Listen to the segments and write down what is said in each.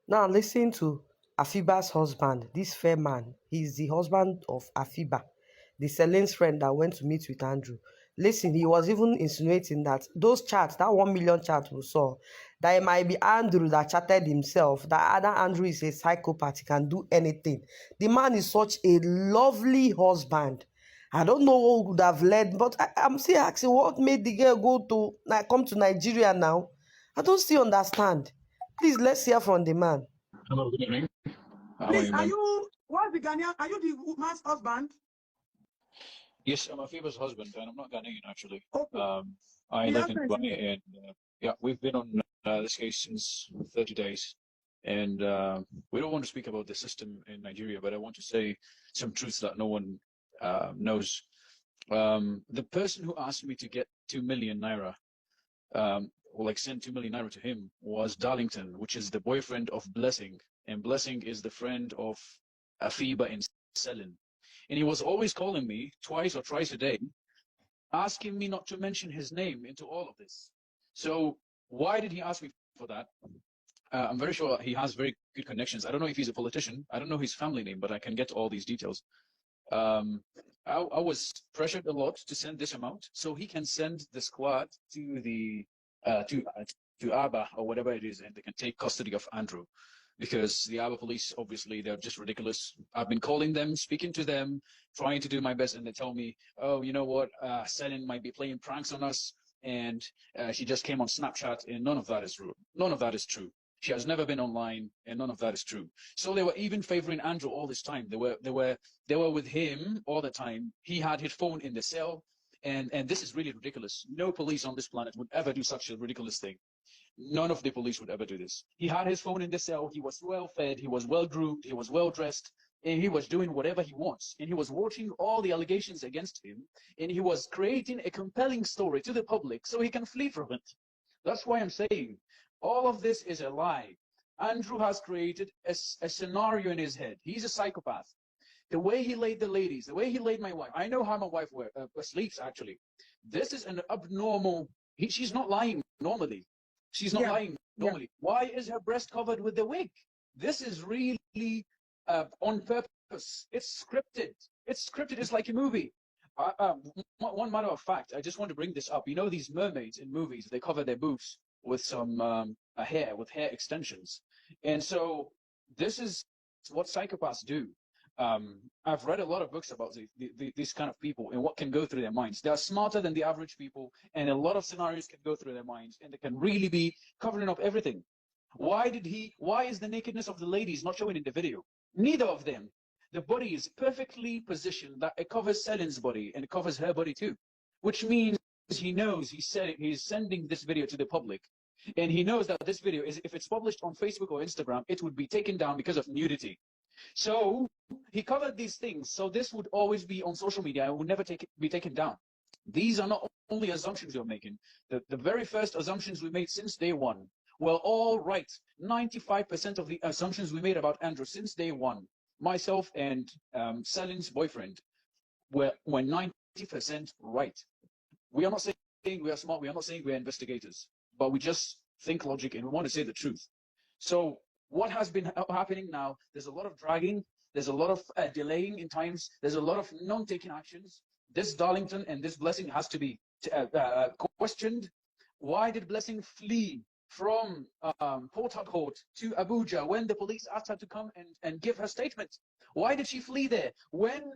Now listen to Afiba's husband, this fair man. He's the husband of Afiba, the Celine's friend that went to meet with Andrew. Listen, he was even insinuating that those chats, that 1 million chats we saw, that it might be Andrew that chatted himself, that other Andrew is a psychopath, he can do anything. The man is such a lovely husband. I don't know what would have led, but I'm still asking what made the girl go to come to Nigeria now. I don't still understand. Please, let's hear from the man. Hello, good evening. How Please, are are you, you what's the Ghanaian? Are you the man's husband? Yes, I'm Afiba's husband, and I'm not Ghanaian actually. Okay. I The live in husband is Dubai, and yeah, we've been on this case since 30 days, and we don't want to speak about the system in Nigeria, but I want to say some truths that no one knows. The person who asked me to get 2 million naira, or like send 2 million naira to him, was Darlington, which is the boyfriend of Blessing, and Blessing is the friend of Afiba in Selin. And he was always calling me twice or thrice a day, asking me not to mention his name into all of this. So why did he ask me for that? I'm very sure he has very good connections. I don't know if he's a politician. I don't know his family name, but I can get all these details. Um, I was pressured a lot to send this amount so he can send the squad to the uh, to uh, to Aba or whatever it is, and they can take custody of Andrew, because the Aba police, obviously, they're just ridiculous. I've been calling them, speaking to them, trying to do my best, and they tell me, oh, you know what, Selin might be playing pranks on us, and she just came on Snapchat, and none of that is true. None of that is true. She has never been online, and none of that is true. So they were even favoring Andrew all this time. They were with him all the time. He had his phone in the cell, and this is really ridiculous. No police on this planet would ever do such a ridiculous thing. None of the police would ever do this. He had his phone in the cell. He was well fed. He was well groomed. He was well dressed. And he was doing whatever he wants. And he was watching all the allegations against him. And he was creating a compelling story to the public so he can flee from it. That's why I'm saying all of this is a lie. Andrew has created a scenario in his head. He's a psychopath. The way he laid the ladies, the way he laid my wife. I know how my wife sleeps, actually. This is an abnormal. She's not lying normally. She's not yeah, lying yeah. normally. Why is her breast covered with the wig? This is really on purpose. It's scripted. It's scripted. It's like a movie. One matter of fact, I just want to bring this up. You know, these mermaids in movies, they cover their boobs with some hair, with hair extensions. And so this is what psychopaths do. I've read a lot of books about these kind of people and what can go through their minds. They are smarter than the average people, and a lot of scenarios can go through their minds, and they can really be covering up everything. Why is the nakedness of the ladies not showing in the video? Neither of them. The body is perfectly positioned that it covers Selin's body and it covers her body too, which means he knows he's sending this video to the public. And he knows that this video is, if it's published on Facebook or Instagram, it would be taken down because of nudity. So he covered these things. So this would always be on social media and would never be taken down. These are not only assumptions you're making. The very first assumptions we made since day one were all right. 95% of the assumptions we made about Andrew since day one, myself and Selin's boyfriend, were 90% right. We are not saying we are smart. We are not saying we are investigators, but we just think logic and we want to say the truth. So what has been happening now, there's a lot of dragging, there's a lot of delaying in times, there's a lot of non-taking actions. This Darlington and this Blessing has to be questioned. Why did Blessing flee from Port Harcourt to Abuja when the police asked her to come and give her statement? Why did she flee there when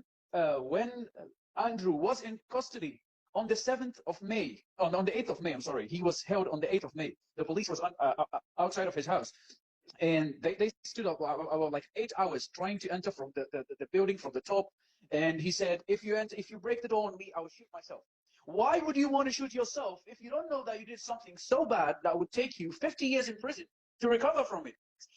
Andrew was in custody on the 7th of May, on the 8th of May, I'm sorry, he was held on the 8th of May. The police was outside of his house. And they stood up about like 8 hours trying to enter from the building from the top. And he said, if you break the door on me, I will shoot myself. Why would you want to shoot yourself if you don't know that you did something so bad that would take you 50 years in prison to recover from it?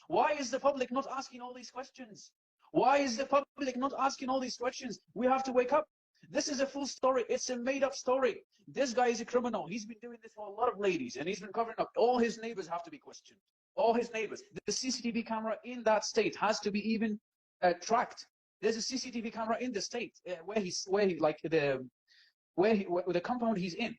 Why is the public not asking all these questions? Why is the public not asking all these questions? We have to wake up. This is a full story. It's a made-up story. This guy is a criminal. He's been doing this for a lot of ladies, and he's been covering up. All his neighbors have to be questioned. All his neighbors. The CCTV camera in that state has to be even tracked. There's a CCTV camera in the state where the compound he's in.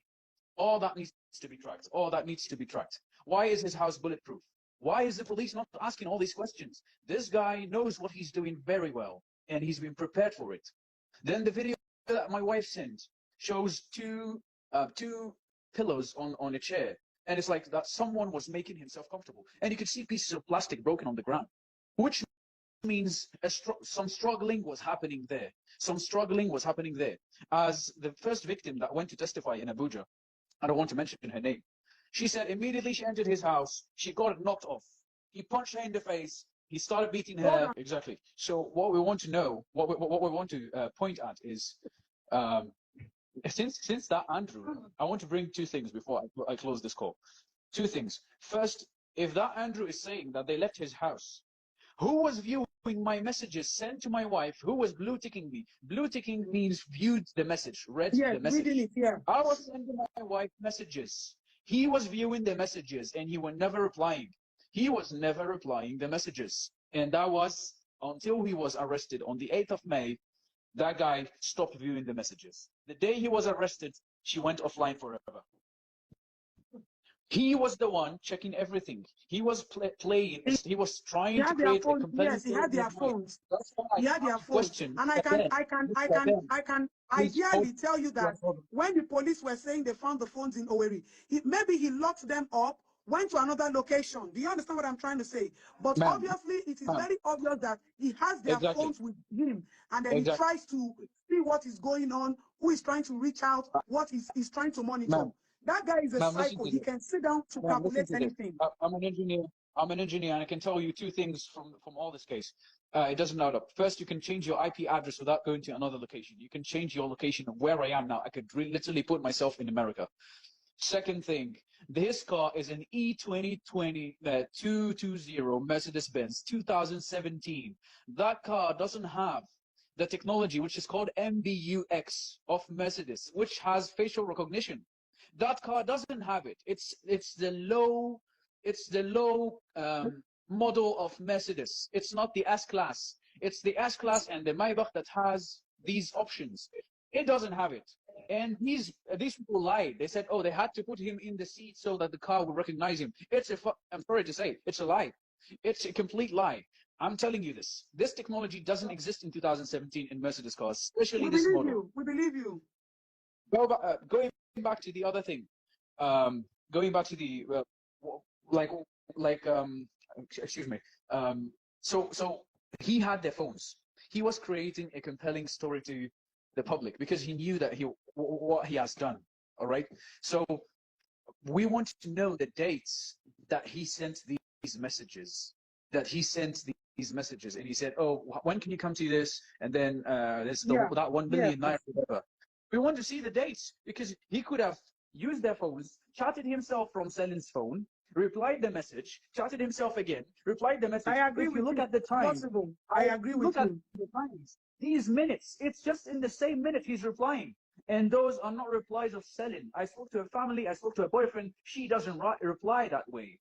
All that needs to be tracked. All that needs to be tracked. Why is his house bulletproof? Why is the police not asking all these questions? This guy knows what he's doing very well, and he's been prepared for it. Then the video that my wife sent shows two pillows on a chair, and it's like that someone was making himself comfortable, and you could see pieces of plastic broken on the ground, which means some struggling was happening there. Some struggling was happening there. As the first victim that went to testify in Abuja, I don't want to mention her name, she said immediately she entered his house, she got it knocked off. He punched her in the face. He started beating her. Exactly. So what we want to know, what we want to point at is, since that Andrew, I want to bring two things before I close this call. Two things. First, if that Andrew is saying that they left his house, who was viewing my messages sent to my wife? Who was blue ticking me? Blue ticking means viewed the message, read the message. Reading it, yeah. I was sending my wife messages. He was viewing the messages and he was never replying. He was never replying the messages. And that was until he was arrested on the 8th of May. That guy stopped viewing the messages. The day he was arrested, she went offline forever. He was the one checking everything. He was playing. He was trying to create a compelling. Yes, he had their phones. That's why He had their phones. And I can ideally tell you that when the police were saying they found the phones in Owerri, maybe he locked them up, went to another location. Do you understand what I'm trying to say? But obviously, it is very obvious that he has their phones with him, and then he tries to see what is going on, who is trying to reach out, what he's trying to monitor. That guy is a psycho. He can sit down to calculate anything. I'm an engineer, and I can tell you two things from all this case. It doesn't add up. First, you can change your IP address without going to another location. You can change your location of where I am now. I could literally put myself in America. Second thing, this car is an E2020 220 Mercedes-Benz 2017. That car doesn't have the technology which is called MBUX of Mercedes, which has facial recognition. That car doesn't have it. It's the low model of Mercedes. It's not the S-Class. It's the S-Class and the Maybach that has these options. It doesn't have it. And these people lied. They said, oh, they had to put him in the seat so that the car would recognize him. I'm sorry to say, it's a lie. It's a complete lie. I'm telling you this. This technology doesn't exist in 2017 in Mercedes cars, especially this model. We believe you. Going back to the other thing, going back to the excuse me. So he had their phones. He was creating a compelling story to the public because he knew that what he has done. All right. So we want to know the dates that he sent these messages. And he said, "Oh, when can you come to this?" And then there's that 1 million naira. Whatever. We want to see the dates because he could have used their phones, chatted himself from Selin's phone, replied the message, chatted himself again, replied the message. I agree if with you look you. at the time, Possible. I agree with look at you. the times. These minutes, it's just in the same minute he's replying. And those are not replies of Selin. I spoke to her family, I spoke to her boyfriend. She doesn't reply that way.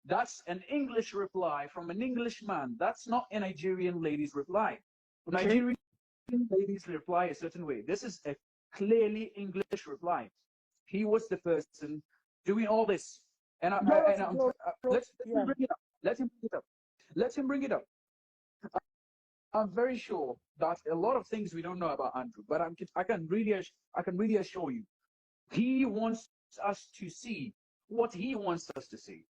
That's an English reply from an English man. That's not a Nigerian lady's reply. Okay. Nigerian ladies reply a certain way. This is a clearly English reply. He was the person doing all this. And let's bring it up. Let him bring it up. I'm very sure that a lot of things we don't know about Andrew, but I can really assure you, he wants us to see what he wants us to see.